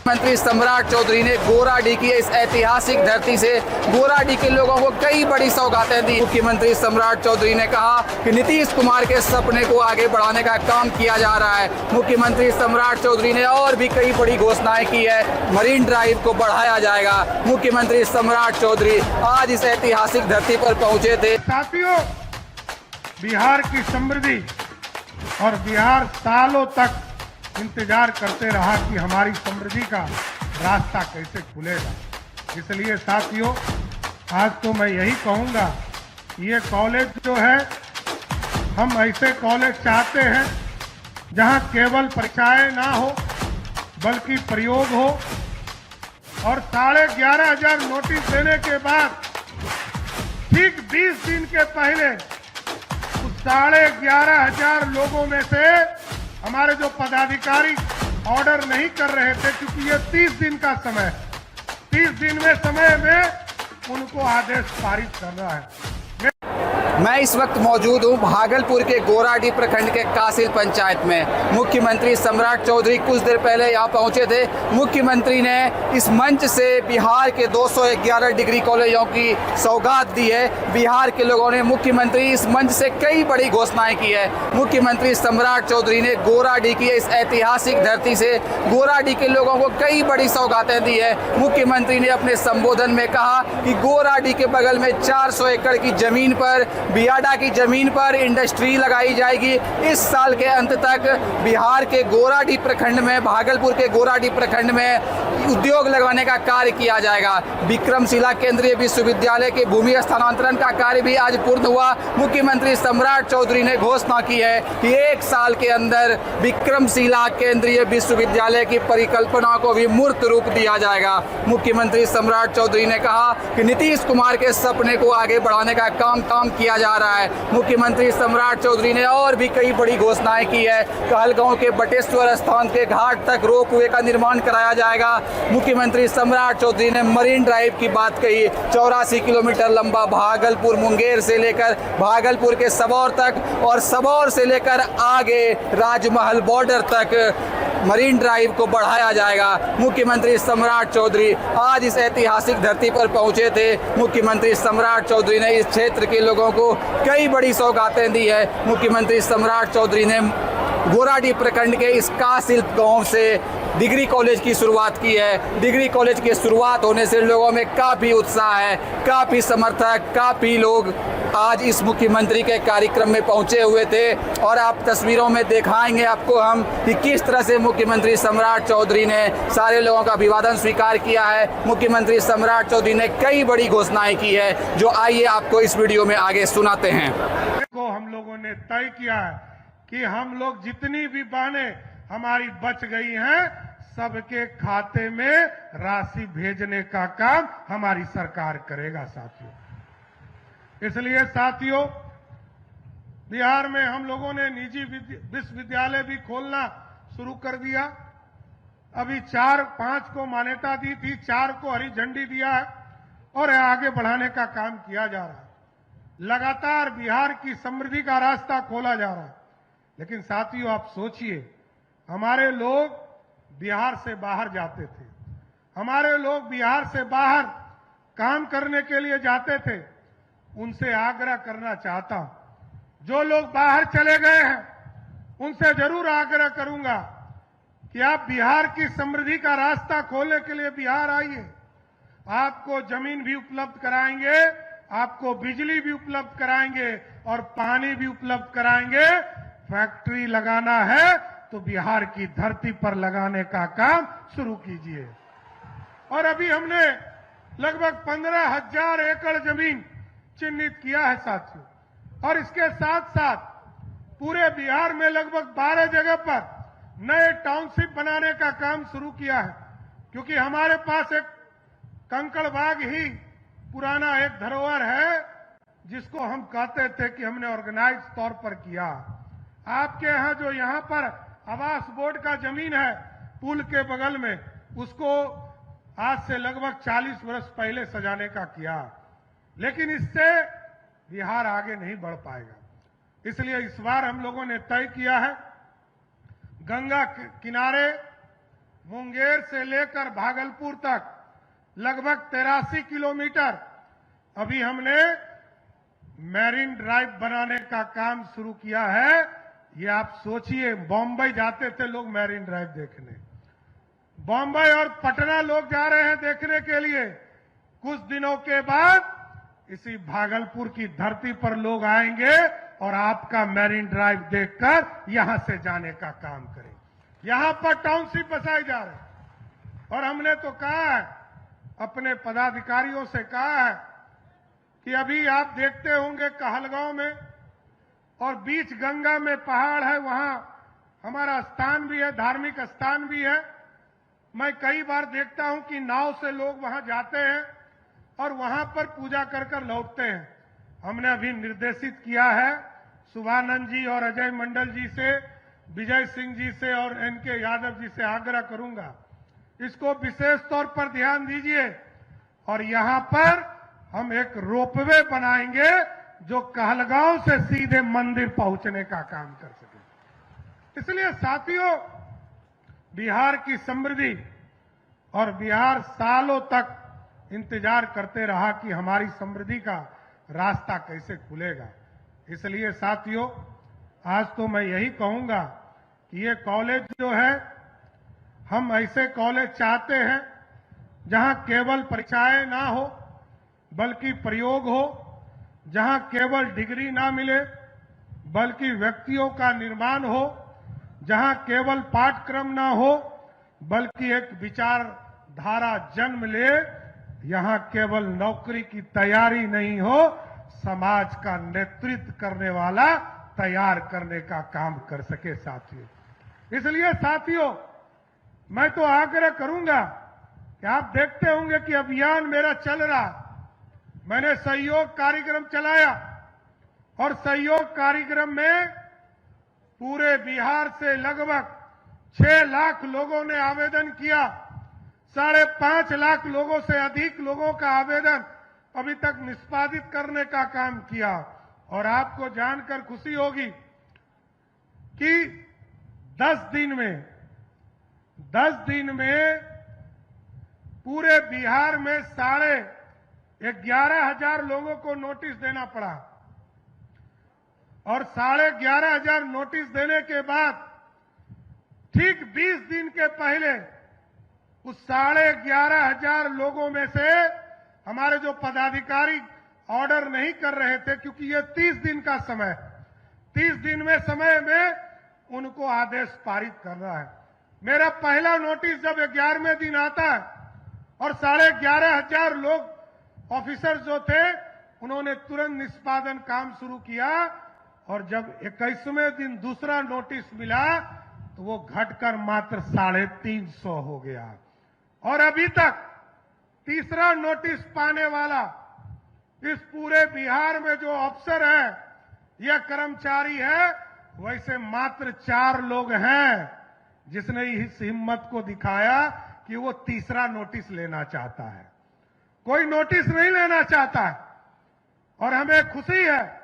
मंत्री सम्राट चौधरी ने गोराडीह की इस ऐतिहासिक धरती से गोराडीह के लोगों को कई बड़ी सौगातें दी। मुख्यमंत्री सम्राट चौधरी ने कहा कि नीतीश कुमार के सपने को आगे बढ़ाने का काम किया जा रहा है। मुख्यमंत्री सम्राट चौधरी ने और भी कई बड़ी घोषणाएं की है। मरीन ड्राइव को बढ़ाया जाएगा। मुख्यमंत्री सम्राट चौधरी आज इस ऐतिहासिक धरती पर पहुंचे थे। साथियों, बिहार की समृद्धि और बिहार सालों तक इंतजार करते रहा कि हमारी समृद्धि का रास्ता कैसे खुलेगा। इसलिए साथियों, आज तो मैं यही कहूंगा, ये कॉलेज जो है, हम ऐसे कॉलेज चाहते हैं जहां केवल परीक्षाएं ना हो बल्कि प्रयोग हो। और 11,500 नोटिस देने के बाद ठीक 20 दिन के पहले उस 11,500 लोगों में से हमारे जो पदाधिकारी ऑर्डर नहीं कर रहे थे, क्योंकि ये 30 दिन का समय, 30 दिन में समय में उनको आदेश पारित करना है। मैं इस वक्त मौजूद हूँ भागलपुर के गोराडीह प्रखंड के कासिल पंचायत में। मुख्यमंत्री सम्राट चौधरी कुछ देर पहले यहाँ पहुँचे थे। मुख्यमंत्री ने इस मंच से बिहार के 211 डिग्री कॉलेजों की सौगात दी है। बिहार के लोगों ने मुख्यमंत्री इस मंच से कई बड़ी घोषणाएं की है। मुख्यमंत्री सम्राट चौधरी ने गोराडीह की इस ऐतिहासिक धरती से गोराडीह के लोगों को कई बड़ी सौगातें दी है। मुख्यमंत्री ने अपने संबोधन में कहा कि गोराडीह के बगल में 400 एकड़ की जमीन पर, बियाडा की जमीन पर इंडस्ट्री लगाई जाएगी। इस साल के अंत तक बिहार के गोराडीह प्रखंड में, भागलपुर के गोराडीह प्रखंड में उद्योग लगाने का कार्य किया जाएगा। विक्रमशिला केंद्रीय विश्वविद्यालय के भूमि स्थानांतरण का कार्य भी आज पूर्ण हुआ। मुख्यमंत्री सम्राट चौधरी ने घोषणा की है कि 1 साल के अंदर विक्रमशिला केंद्रीय विश्वविद्यालय की परिकल्पना को भी मूर्त रूप दिया जाएगा। मुख्यमंत्री सम्राट चौधरी ने कहा कि नीतीश कुमार के सपने को आगे बढ़ाने का काम किया जा रहा है। मुख्यमंत्री सम्राट चौधरी ने और भी कई बड़ी घोषणाएं की है। कहलगांव के बटेश्वर स्थान के घाट तक रोपवे का निर्माण कराया जाएगा। मुख्यमंत्री सम्राट चौधरी ने मरीन ड्राइव की बात कही। 84 किलोमीटर लंबा भागलपुर मुंगेर से लेकर भागलपुर के सबौर तक और सबौर से लेकर आगे राजमहल बॉर्डर तक मरीन ड्राइव को बढ़ाया जाएगा। मुख्यमंत्री सम्राट चौधरी आज इस ऐतिहासिक धरती पर पहुंचे थे। मुख्यमंत्री सम्राट चौधरी ने इस क्षेत्र के लोगों को कई बड़ी सौगातें दी है। मुख्यमंत्री सम्राट चौधरी ने गोराडीह प्रखंड के इस कासिल गांव से डिग्री कॉलेज की शुरुआत की है। डिग्री कॉलेज की शुरुआत होने से लोगों में काफ़ी उत्साह है, काफ़ी समर्थक, काफ़ी लोग आज इस मुख्यमंत्री के कार्यक्रम में पहुंचे हुए थे। और आप तस्वीरों में दिखाएंगे आपको हम कि किस तरह से मुख्यमंत्री सम्राट चौधरी ने सारे लोगों का अभिवादन स्वीकार किया है। मुख्यमंत्री सम्राट चौधरी ने कई बड़ी घोषणाएं की है, जो आइए आपको इस वीडियो में आगे सुनाते हैं। को हम लोगों ने तय किया है कि हम लोग जितनी भी बहनें हमारी बच गई हैं, सबके खाते में राशि भेजने का काम हमारी सरकार करेगा साथियों। इसलिए साथियों, बिहार में हम लोगों ने निजी विश्वविद्यालय भी खोलना शुरू कर दिया। अभी 4-5 को मान्यता दी थी, 4 को हरी झंडी दिया है और आगे बढ़ाने का काम किया जा रहा है। लगातार बिहार की समृद्धि का रास्ता खोला जा रहा है। लेकिन साथियों, आप सोचिए, हमारे लोग बिहार से बाहर जाते थे, हमारे लोग बिहार से बाहर काम करने के लिए जाते थे। उनसे आग्रह करना चाहता हूं, जो लोग बाहर चले गए हैं, उनसे जरूर आग्रह करूंगा कि आप बिहार की समृद्धि का रास्ता खोलने के लिए बिहार आइए। आपको जमीन भी उपलब्ध कराएंगे, आपको बिजली भी उपलब्ध कराएंगे और पानी भी उपलब्ध कराएंगे। फैक्ट्री लगाना है तो बिहार की धरती पर लगाने का काम शुरू कीजिए। और अभी हमने लगभग 15,000 एकड़ जमीन चिन्हित किया है साथियों। और इसके साथ साथ पूरे बिहार में लगभग 12 जगह पर नए टाउनशिप बनाने का काम शुरू किया है, क्योंकि हमारे पास एक कंकड़बाग ही पुराना एक धरोहर है, जिसको हम कहते थे कि हमने ऑर्गेनाइज तौर पर किया। आपके यहां जो यहां पर आवास बोर्ड का जमीन है पुल के बगल में, उसको आज से लगभग 40 वर्ष पहले सजाने का किया। लेकिन इससे बिहार आगे नहीं बढ़ पाएगा। इसलिए इस बार हम लोगों ने तय किया है, गंगा किनारे मुंगेर से लेकर भागलपुर तक लगभग 83 किलोमीटर अभी हमने मैरीन ड्राइव बनाने का काम शुरू किया है। ये आप सोचिए, बॉम्बे जाते थे लोग मैरीन ड्राइव देखने, बॉम्बे और पटना लोग जा रहे हैं देखने के लिए। कुछ दिनों के बाद इसी भागलपुर की धरती पर लोग आएंगे और आपका मैरीन ड्राइव देखकर यहां से जाने का काम करेंगे। यहां पर टाउनशिप बसाए जा रहे हैं और हमने तो कहा है, अपने पदाधिकारियों से कहा है कि अभी आप देखते होंगे कहलगांव में और बीच गंगा में पहाड़ है, वहां हमारा स्थान भी है, धार्मिक स्थान भी है। मैं कई बार देखता हूं कि नाव से लोग वहां जाते हैं और वहां पर पूजा कर कर लौटते हैं। हमने अभी निर्देशित किया है शुभानंद जी और अजय मंडल जी से, विजय सिंह जी से और एनके यादव जी से आग्रह करूंगा, इसको विशेष तौर पर ध्यान दीजिए और यहां पर हम एक रोपवे बनाएंगे जो कहलगांव से सीधे मंदिर पहुंचने का काम कर सके। इसलिए साथियों, बिहार की समृद्धि और बिहार सालों तक इंतजार करते रहा कि हमारी समृद्धि का रास्ता कैसे खुलेगा। इसलिए साथियों, आज तो मैं यही कहूंगा कि ये कॉलेज जो है, हम ऐसे कॉलेज चाहते हैं जहां केवल परीक्षाएं ना हो बल्कि प्रयोग हो, जहां केवल डिग्री ना मिले बल्कि व्यक्तियों का निर्माण हो, जहां केवल पाठ्यक्रम ना हो बल्कि एक विचारधारा जन्म ले, यहां केवल नौकरी की तैयारी नहीं हो, समाज का नेतृत्व करने वाला तैयार करने का काम कर सके साथियों। इसलिए साथियों, मैं तो आग्रह करूंगा कि आप देखते होंगे कि अभियान मेरा चल रहा, मैंने सहयोग कार्यक्रम चलाया और सहयोग कार्यक्रम में पूरे बिहार से लगभग 6 लाख लोगों ने आवेदन किया। 5.5 लाख लोगों से अधिक लोगों का आवेदन अभी तक निष्पादित करने का काम किया। और आपको जानकर खुशी होगी कि 10 दिन में पूरे बिहार में 11,500 लोगों को नोटिस देना पड़ा और 11,500 नोटिस देने के बाद ठीक 20 दिन के पहले उस 11,500 लोगों में से हमारे जो पदाधिकारी ऑर्डर नहीं कर रहे थे, क्योंकि ये 30 दिन का समय, 30 दिन में समय में उनको आदेश पारित करना है। मेरा पहला नोटिस जब 11वें दिन आता है और 11,500 लोग ऑफिसर जो थे उन्होंने तुरंत निष्पादन काम शुरू किया और जब 21वें दिन दूसरा नोटिस मिला तो वो घटकर मात्र 350 हो गया। और अभी तक तीसरा नोटिस पाने वाला इस पूरे बिहार में जो अफसर है या कर्मचारी है, वैसे मात्र 4 लोग हैं जिसने इस हिम्मत को दिखाया कि वो तीसरा नोटिस लेना चाहता है। कोई नोटिस नहीं लेना चाहता है और हमें खुशी है